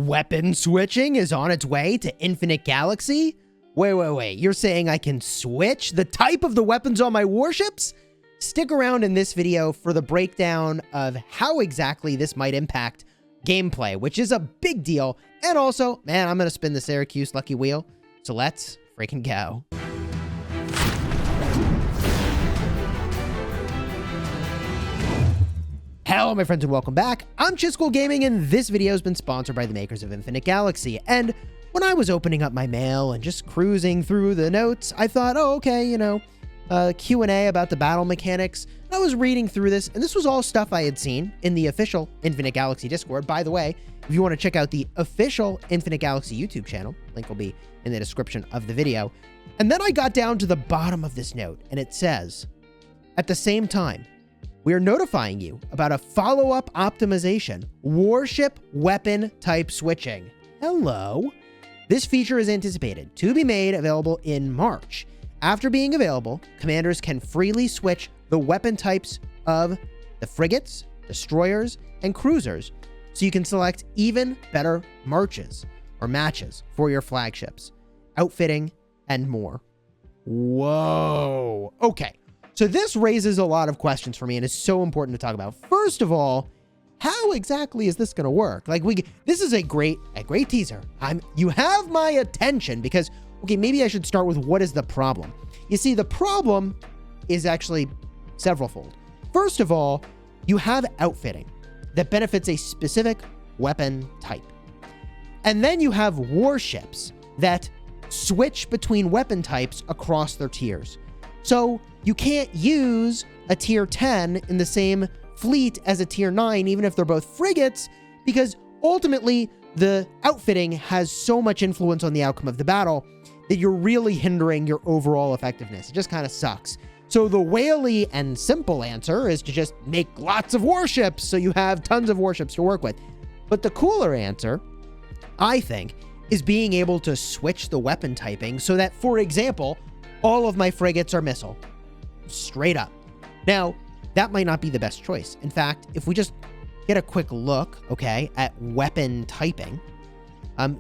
weapon switching is on its way to Infinite Galaxy? Wait. You're saying I can switch the type of the weapons on my warships? Stick around in this video for the breakdown of how exactly this might impact gameplay, which is a big deal. And also, man, I'm going to spin the Syracuse lucky wheel. So let's freaking go. Hello, my friends, and welcome back. I'm Chisgule Gaming, and this video has been sponsored by the makers of Infinite Galaxy. And when I was opening up my mail and just cruising through the notes, I thought, oh, okay, Q&A about the battle mechanics. I was reading through this, and this was all stuff I had seen in the official Infinite Galaxy Discord. By the way, if you want to check out the official Infinite Galaxy YouTube channel, link will be in the description of the video. And then I got down to the bottom of this note, and it says, at the same time, we are notifying you about a follow-up optimization, Warship Weapon Type Switching. Hello. This feature is anticipated to be made available in March. After being available, commanders can freely switch the weapon types of the frigates, destroyers, and cruisers, so you can select even better matches for your flagships, outfitting, and more. Whoa. Okay. So this raises a lot of questions for me, and is so important to talk about. First of all, how exactly is this going to work? This is a great teaser. You have my attention because, okay, maybe I should start with what is the problem. You see, the problem is actually severalfold. First of all, you have outfitting that benefits a specific weapon type. And then you have warships that switch between weapon types across their tiers. So you can't use a tier 10 in the same fleet as a tier 9, even if they're both frigates, because ultimately the outfitting has so much influence on the outcome of the battle that you're really hindering your overall effectiveness. It just kind of sucks. So the whaley and simple answer is to just make lots of warships so you have tons of warships to work with. But the cooler answer, I think, is being able to switch the weapon typing so that, for example, all of my frigates are missile. Straight up. Now, that might not be the best choice. In fact, if we just get a quick look, okay, at weapon typing,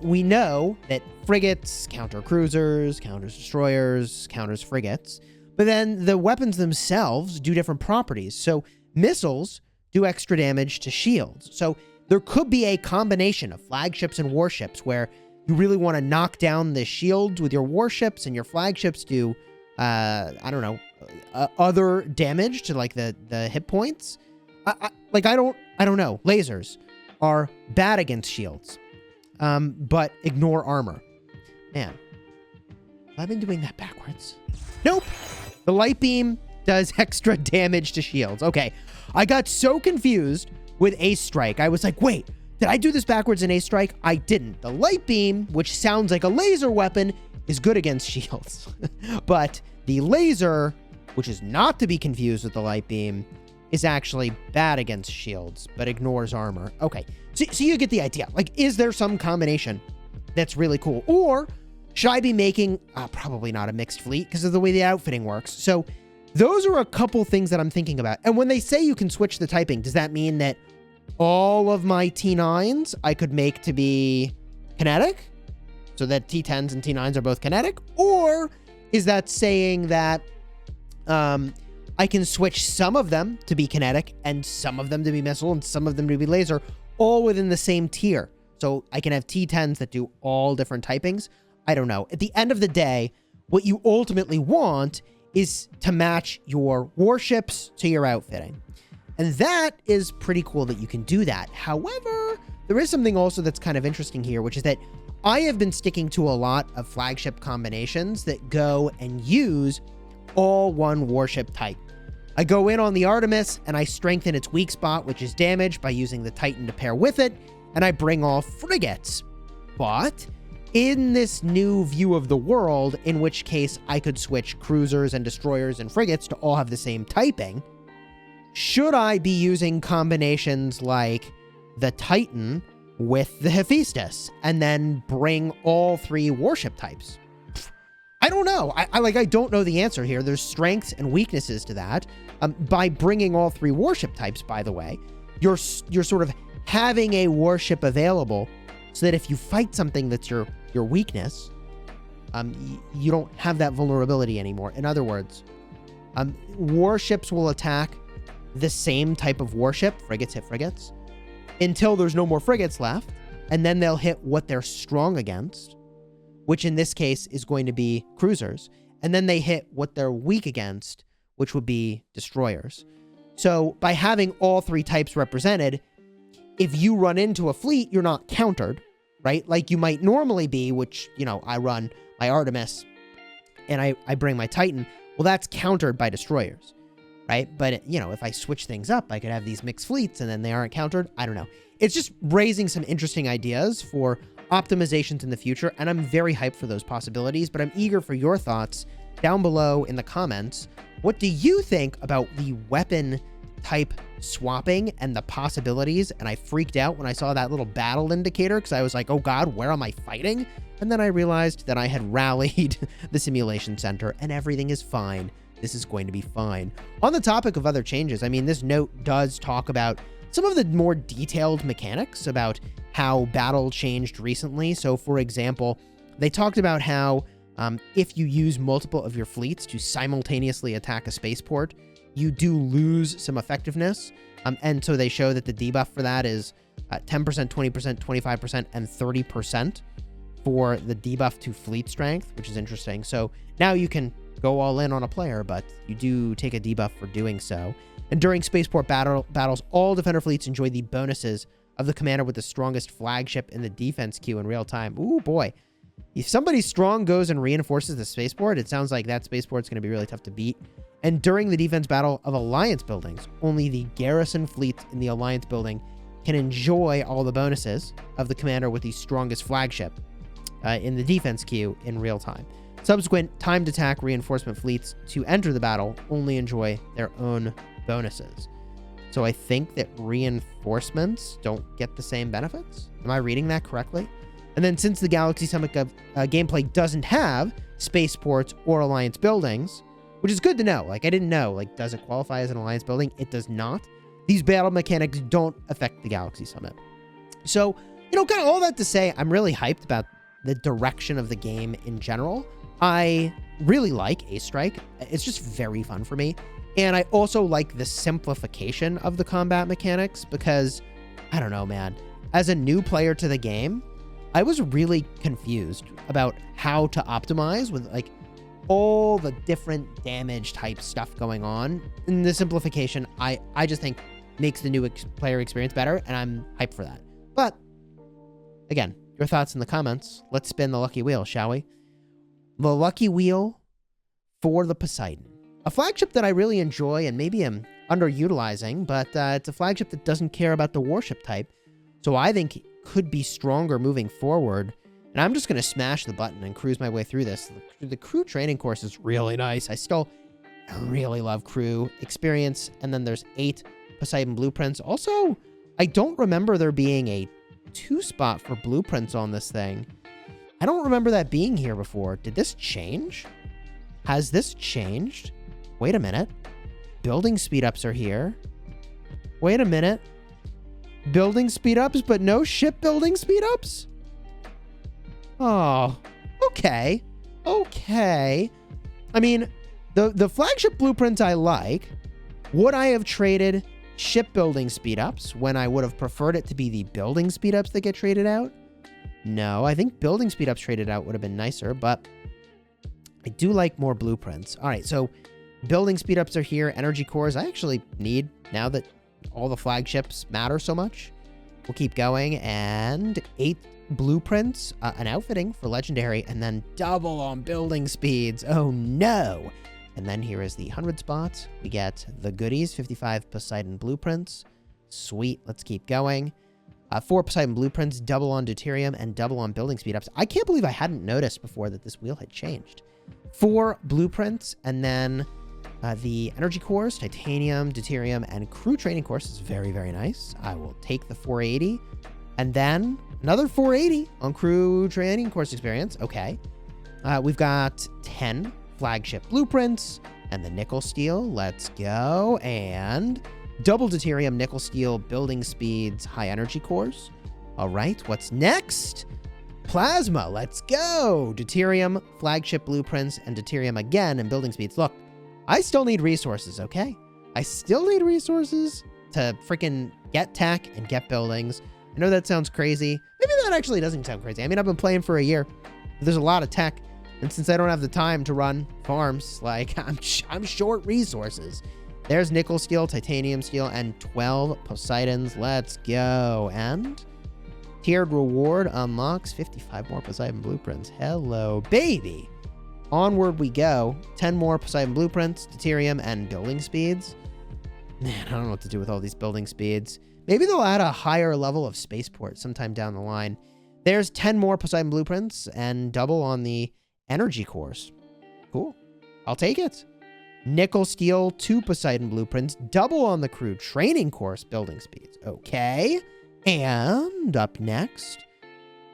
we know that frigates counter cruisers, counters destroyers, counters frigates, but then the weapons themselves do different properties. So missiles do extra damage to shields. So there could be a combination of flagships and warships where you really want to knock down the shields with your warships and your flagships do, other damage to like the hit points. I don't know. Lasers are bad against shields, but ignore armor. Man, have I been doing that backwards? Nope. The light beam does extra damage to shields. Okay. I got so confused with Ace Strike. I was like, wait, did I do this backwards in Ace Strike? I didn't. The light beam, which sounds like a laser weapon, is good against shields. But the laser, which is not to be confused with the light beam, is actually bad against shields, but ignores armor. Okay, so you get the idea. Like, is there some combination that's really cool? Or should I be making, probably not a mixed fleet because of the way the outfitting works. So those are a couple things that I'm thinking about. And when they say you can switch the typing, does that mean that all of my T9s I could make to be kinetic? So that T10s and T9s are both kinetic? Or is that saying that I can switch some of them to be kinetic and some of them to be missile and some of them to be laser, all within the same tier? So I can have T10s that do all different typings? I don't know. At the end of the day, what you ultimately want is to match your warships to your outfitting. And that is pretty cool that you can do that. However, there is something also that's kind of interesting here, which is that I have been sticking to a lot of flagship combinations that go and use all one warship type. I go in on the Artemis and I strengthen its weak spot, which is damage, by using the Titan to pair with it, and I bring all frigates. But in this new view of the world, in which case I could switch cruisers and destroyers and frigates to all have the same typing, should I be using combinations like the Titan with the Hephaestus and then bring all three warship types? I don't know. I don't know the answer here. There's strengths and weaknesses to that. By bringing all three warship types, by the way, you're sort of having a warship available so that if you fight something that's your weakness, you don't have that vulnerability anymore. In other words, warships will attack the same type of warship, frigates hit frigates, until there's no more frigates left, and then they'll hit what they're strong against, which in this case is going to be cruisers, and then they hit what they're weak against, which would be destroyers. So by having all three types represented, if you run into a fleet, you're not countered, right? Like you might normally be, which, you know, I run my Artemis and I bring my Titan. Well, that's countered by destroyers, right? But, you know, if I switch things up, I could have these mixed fleets and then they aren't countered. I don't know. It's just raising some interesting ideas for optimizations in the future, and I'm very hyped for those possibilities, but I'm eager for your thoughts down below in the comments. What do you think about the weapon type swapping and the possibilities? And I freaked out when I saw that little battle indicator because I was like, oh God, where am I fighting? And then I realized that I had rallied the simulation center and everything is fine. This is going to be fine. On the topic of other changes, I mean, this note does talk about some of the more detailed mechanics about how battle changed recently. So for example, they talked about how if you use multiple of your fleets to simultaneously attack a spaceport, you do lose some effectiveness. And so they show that the debuff for that is 10%, 20%, 25%, and 30% for the debuff to fleet strength, which is interesting. So now you can go all in on a player, but you do take a debuff for doing so. And during spaceport battles, all defender fleets enjoy the bonuses of the commander with the strongest flagship in the defense queue in real time. Ooh, boy. If somebody strong goes and reinforces the spaceport, it sounds like that spaceport's going to be really tough to beat. And during the defense battle of alliance buildings, only the garrison fleets in the alliance building can enjoy all the bonuses of the commander with the strongest flagship in the defense queue in real time. Subsequent timed attack reinforcement fleets to enter the battle only enjoy their own bonuses. So I think that reinforcements don't get the same benefits. Am I reading that correctly? And then since the Galaxy Summit gameplay doesn't have spaceports or alliance buildings, which is good to know. Like, I didn't know. Like, does it qualify as an alliance building? It does not. These battle mechanics don't affect the Galaxy Summit. So, you know, kind of all that to say, I'm really hyped about the direction of the game in general. I really like Ace Strike. It's just very fun for me. And I also like the simplification of the combat mechanics because, I don't know, man. As a new player to the game, I was really confused about how to optimize with, like, all the different damage type stuff going on. And the simplification, I just think makes the new player experience better, and I'm hyped for that. But, again, your thoughts in the comments. Let's spin the lucky wheel, shall we? The lucky wheel for the Poseidon. A flagship that I really enjoy and maybe am underutilizing, but it's a flagship that doesn't care about the warship type. So I think it could be stronger moving forward. And I'm just going to smash the button and cruise my way through this. The crew training course is really nice. I really love crew experience. And then there's 8 Poseidon blueprints. Also, I don't remember there being a 2-spot for blueprints on this thing. I don't remember that being here before. Did this change? Has this changed? Wait a minute. Building speed-ups are here. Wait a minute. Building speed-ups, but no shipbuilding speed-ups? Oh, okay. Okay. I mean, the flagship blueprints I like. Would I have traded shipbuilding speed-ups when I would have preferred it to be the building speed-ups that get traded out? No, I think building speed-ups traded out would have been nicer, but I do like more blueprints. All right, so building speed-ups are here. Energy cores I actually need now that all the flagships matter so much. We'll keep going. And 8 blueprints, an outfitting for legendary, and then double on building speeds. Oh no. And then here is the 100 spots. We get the goodies, 55 Poseidon blueprints. Sweet. Let's keep going. 4 Poseidon blueprints, double on deuterium, and double on building speed ups. I can't believe I hadn't noticed before that this wheel had changed. 4 blueprints, and then the energy cores, titanium, deuterium, and crew training course is very, very nice. I will take the 480. And then another 480 on crew training course experience. Okay. We've got 10 flagship blueprints and the nickel steel. Let's go. And double deuterium, nickel steel, building speeds, high energy cores. All right, what's next? Plasma, let's go. Deuterium, flagship blueprints, and deuterium again, and building speeds. Look, I still need resources, okay? I still need resources to freaking get tech and get buildings. I know that sounds crazy. Maybe that actually doesn't sound crazy. I mean, I've been playing for a year. There's a lot of tech. And since I don't have the time to run farms, like, I'm short resources. There's nickel steel, titanium steel, and 12 Poseidons. Let's go. And tiered reward unlocks 55 more Poseidon blueprints. Hello, baby. Onward we go. 10 more Poseidon blueprints, deuterium, and building speeds. Man, I don't know what to do with all these building speeds. Maybe they'll add a higher level of spaceport sometime down the line. There's 10 more Poseidon blueprints and double on the energy cores. Cool. I'll take it. Nickel steel, 2 Poseidon blueprints, double on the crew training course building speeds. Okay. And up next,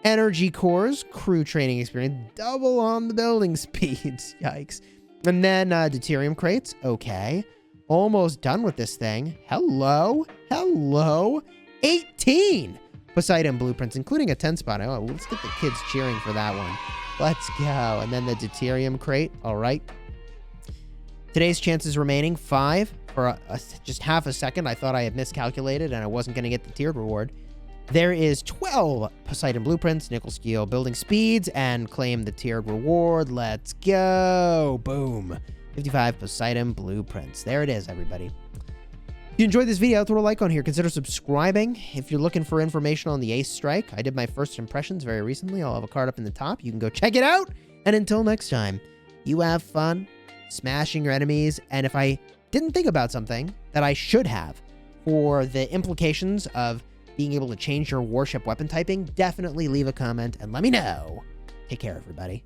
energy cores, crew training experience, double on the building speeds. Yikes. And then deuterium crates. Okay. Almost done with this thing. Hello. Hello. 18 Poseidon blueprints, including a 10 spot. Oh, let's get the kids cheering for that one. Let's go. And then the deuterium crate. All right. Today's chances remaining 5. For just half a second, I thought I had miscalculated and I wasn't going to get the tiered reward. There is 12 Poseidon blueprints, nickel steel building speeds, and claim the tiered reward. Let's go. Boom. 55 Poseidon blueprints. There it is, everybody. If you enjoyed this video, throw a like on here. Consider subscribing. If you're looking for information on the Ace Strike, I did my first impressions very recently. I'll have a card up in the top. You can go check it out. And until next time, you have fun smashing your enemies. And if I didn't think about something that I should have for the implications of being able to change your warship weapon typing, definitely leave a comment and let me know. Take care, everybody.